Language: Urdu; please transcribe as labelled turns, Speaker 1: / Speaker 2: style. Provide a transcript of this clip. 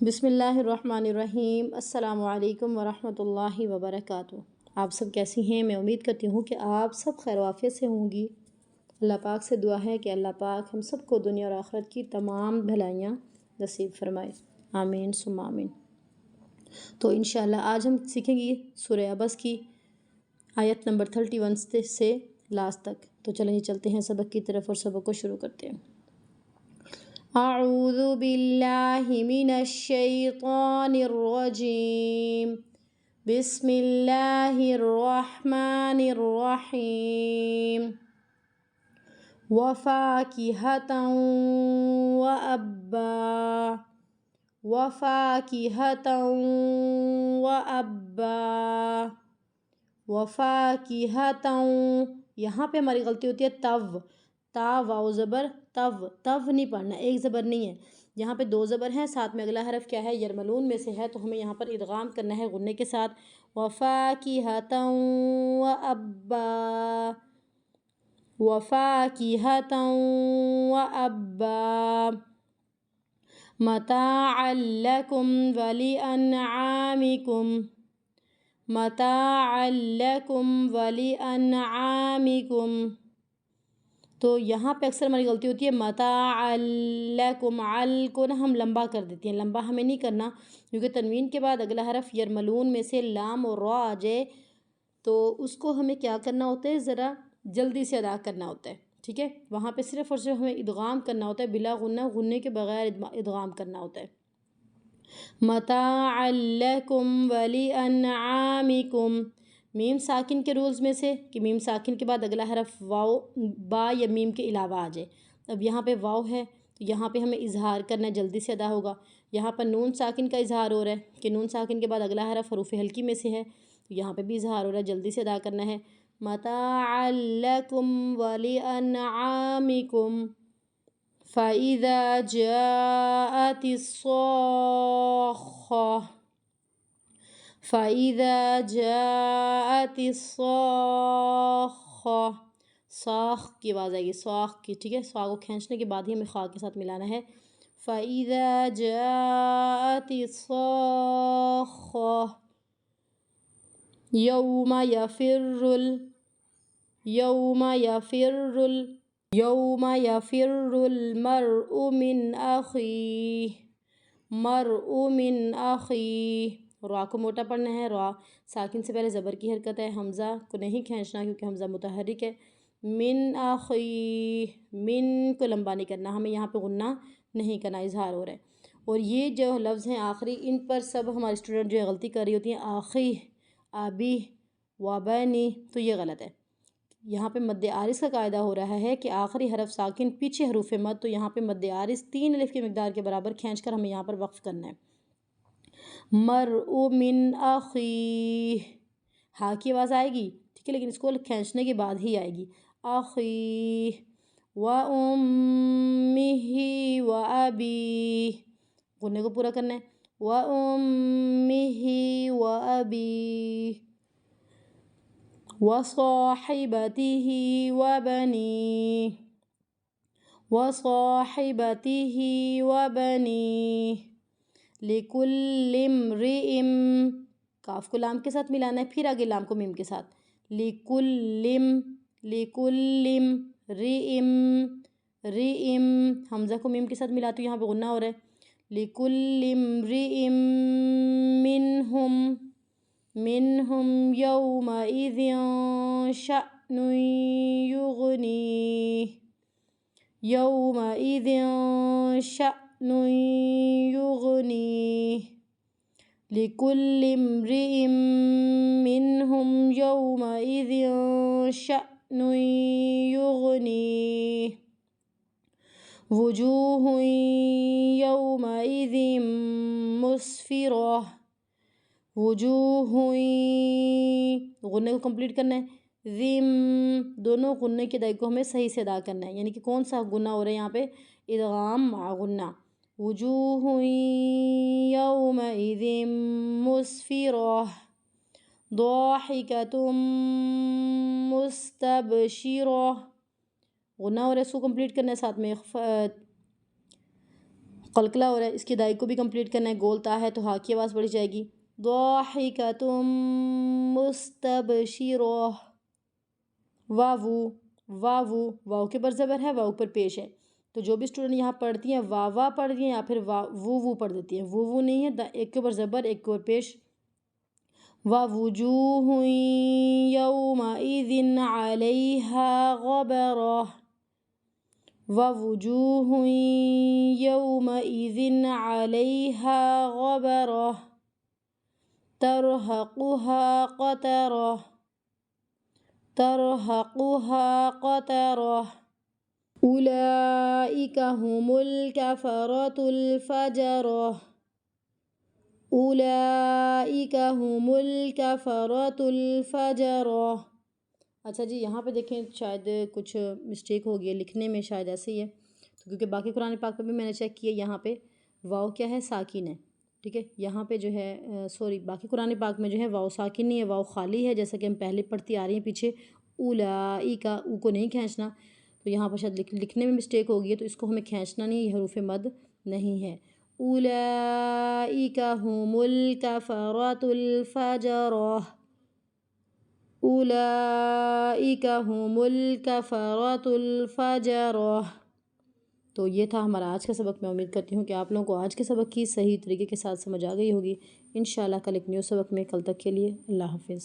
Speaker 1: بسم اللہ الرحمن الرحیم۔ السلام علیکم ورحمۃ اللہ وبرکاتہ۔ آپ سب کیسی ہیں؟ میں امید کرتی ہوں کہ آپ سب خیر و عافیت سے ہوں گی۔ اللہ پاک سے دعا ہے کہ اللہ پاک ہم سب کو دنیا اور آخرت کی تمام بھلائیاں نصیب فرمائے، آمین ثم آمین۔ تو انشاءاللہ آج ہم سیکھیں گے سورہ عبس کی آیت نمبر 31 سے لاسٹ تک۔ تو چلیں چلتے ہیں سبق کی طرف اور سبق کو شروع کرتے ہیں۔ اعوذ باللہ من الشیطان الرجیم، بسم اللہ الرحمن الرحیم۔ وفاکہۃ وابا، وفاکہۃ وابا، وفاکہۃ۔ یہاں پہ ہماری غلطی ہوتی ہے تَو، تا واو زبر تَو نہیں پڑھنا، ایک زبر نہیں ہے، یہاں پہ دو زبر ہیں، ساتھ میں اگلا حرف کیا ہے؟ یرملون میں سے ہے، تو ہمیں یہاں پر ادغام کرنا ہے غنے کے ساتھ۔ وفاکہۃ وابا، وفاکہۃ وابا، متاعا لکم ولانعامکم، متاعا لکم ولانعامکم۔ تو یہاں پہ اکثر ہماری غلطی ہوتی ہے متاعا لکم، عل کو نا ہم لمبا کر دیتے ہیں، لمبا ہمیں نہیں کرنا، کیونکہ تنوین کے بعد اگلا حرف یرملون میں سے لام اور را آ جائے تو اس کو ہمیں کیا کرنا ہوتا ہے؟ ذرا جلدی سے ادا کرنا ہوتا ہے، ٹھیک ہے؟ وہاں پہ صرف اور صرف ہمیں ادغام کرنا ہوتا ہے، بلا غنہ، غنے کے بغیر ادغام کرنا ہوتا ہے۔ متاعا لکم ولانعامکم، میم ساکن کے رولز میں سے کہ میم ساکن کے بعد اگلا حرف واو، با یا میم کے علاوہ آ جائے۔ اب یہاں پہ واو ہے تو یہاں پہ ہمیں اظہار کرنا ہے، جلدی سے ادا ہوگا۔ یہاں پر نون ساکن کا اظہار ہو رہا ہے کہ نون ساکن کے بعد اگلا حرف حروف ہلکی میں سے ہے، تو یہاں پہ بھی اظہار ہو رہا ہے، جلدی سے ادا کرنا ہے۔ متاعا لکم ولانعامکم، فَإِذَا جَاءَتِ الصَّاخَّةُ، فَإِذَا جَاءَتِ الصَّاخَّةُ، صاخ کی آواز آئے گی، صاخ کی، ٹھیک ہے؟ صا کو کھینچنے کے بعد ہی ہمیں خا کے ساتھ ملانا ہے۔ فَإِذَا جَاءَتِ الصَّاخَّةُ، یوم یفر المرء من اخیہ، مرء من اخیہ، را کو موٹا پڑھنا ہے، را ساکن سے پہلے زبر کی حرکت ہے، حمزہ کو نہیں کھینچنا کیونکہ حمزہ متحرک ہے۔ من اخیہ، من کو لمبا نہیں کرنا، ہمیں یہاں پہ غنہ نہیں کرنا، اظہار ہو رہا ہے۔ اور یہ جو لفظ ہیں آخری، ان پر سب ہمارے اسٹوڈنٹ جو ہے غلطی کر رہی ہوتی ہیں، آخیہ، ابی، وابنی، تو یہ غلط ہے۔ یہاں پہ مد عارض کا قاعدہ ہو رہا ہے کہ آخری حرف ساکن پیچھے حروف مد، تو یہاں پہ مد عارض 3 الف کی مقدار کے برابر کھینچ کر ہمیں یہاں پر وقف کرنا ہے۔ مرء من اخیہ، ہا کی آواز آئے گی، ٹھیک ہے، لیکن اس کو کھینچنے کے بعد ہی آئے گی۔ اخیہ وامہ وابیہ، غنے کو پورا کرنا ہے۔ وامہ وابیہ، وصاحبتہ وبنیہ، وصاحبتہ وبنیہ، لکل امرئ، کاف کو لام کے ساتھ ملانا ہے، پھر آگے لام کو میم کے ساتھ، لکل امرئ، حمزہ کو میم کے ساتھ ملاتے ہیں، یہاں پہ غنہ ہو رہا ہے۔ لکل امرئ منہم یومئذ شأن یغنیہ، یومئذ شأن یغنیہ، لکل امرئ منہم یومئذ شأن یغنیہ، وجوہ یومئذ مسفرہ، وجوہ، غنے کو کمپلیٹ کرنا ہے، دونوں غنے کے ادائی کو ہمیں صحیح سے ادا کرنا ہے، یعنی کہ کون سا غنہ ہو رہا ہے یہاں پہ؟ ادغام مع غنہ۔ وجوہ یومئذ مسفرہ، ضاحکۃ مستبشرہ، غنہ ہو رہا ہے، اس کو کمپلیٹ کرنا ہے، ساتھ میں قلقلہ ہو رہا ہے، اس کی ادائی کو بھی کمپلیٹ کرنا ہے، گول تا ہے تو ہا کی آواز پڑھی جائے گی، ضاحکۃ مستبشرہ، واو واو واو کے بر زبر ہے، واو پر پیش ہے، تو جو بھی اسٹوڈنٹ یہاں پڑھتی ہیں واوا پڑھتی ہیں یا پھر وو پڑھ دیتی ہیں، وو نہیں ہے، ایک کے اوپر زبر ایک کے اوپر پیش، وَوُجُوهٌ يَوْمَئِذٍ عَلَيْهَا غَبَرَةٌ، وَوُجُوهٌ يَوْمَئِذٍ عَلَيْهَا غَبَرَةٌ تَرْهَقُهَا قَتَرَةٌ، تَرْهَقُهَا قَتَرَةٌ، أُولَئِكَ هُمُ الْكَفَرَةُ الْفَجَرَةُ، اولئک هم الکفرۃ الفجرہ۔ اچھا جی یہاں پہ دیکھیں شاید کچھ مسٹیک ہو گئی ہے لکھنے میں، شاید ایسے ہی ہے، تو کیونکہ باقی قرآن پاک پہ بھی میں نے چیک کیا، یہاں پہ واو کیا ہے، ساکن ہے، ٹھیک ہے، یہاں پہ جو ہے باقی قرآن پاک میں جو ہے واو ساکن نہیں ہے، واو خالی ہے، جیسا کہ ہم پہلے پڑھتی آ رہی ہیں پیچھے، اولئک، او کو نہیں کھینچنا، تو یہاں پر شاید لکھنے میں مسٹیک ہو گئی ہے، تو اس کو ہمیں کھینچنا نہیں، یہ حروف مد نہیں ہے، اولئک هم الکفرۃ الفجرہ، اولئک هم الکفرۃ الفجرہ۔ تو یہ تھا ہمارا آج کا سبق، میں امید کرتی ہوں کہ آپ لوگوں کو آج کے سبق کی صحیح طریقے کے ساتھ سمجھ آ گئی ہوگی، انشاءاللہ کل ایک نیو سبق میں، کل تک کے لیے اللہ حافظ۔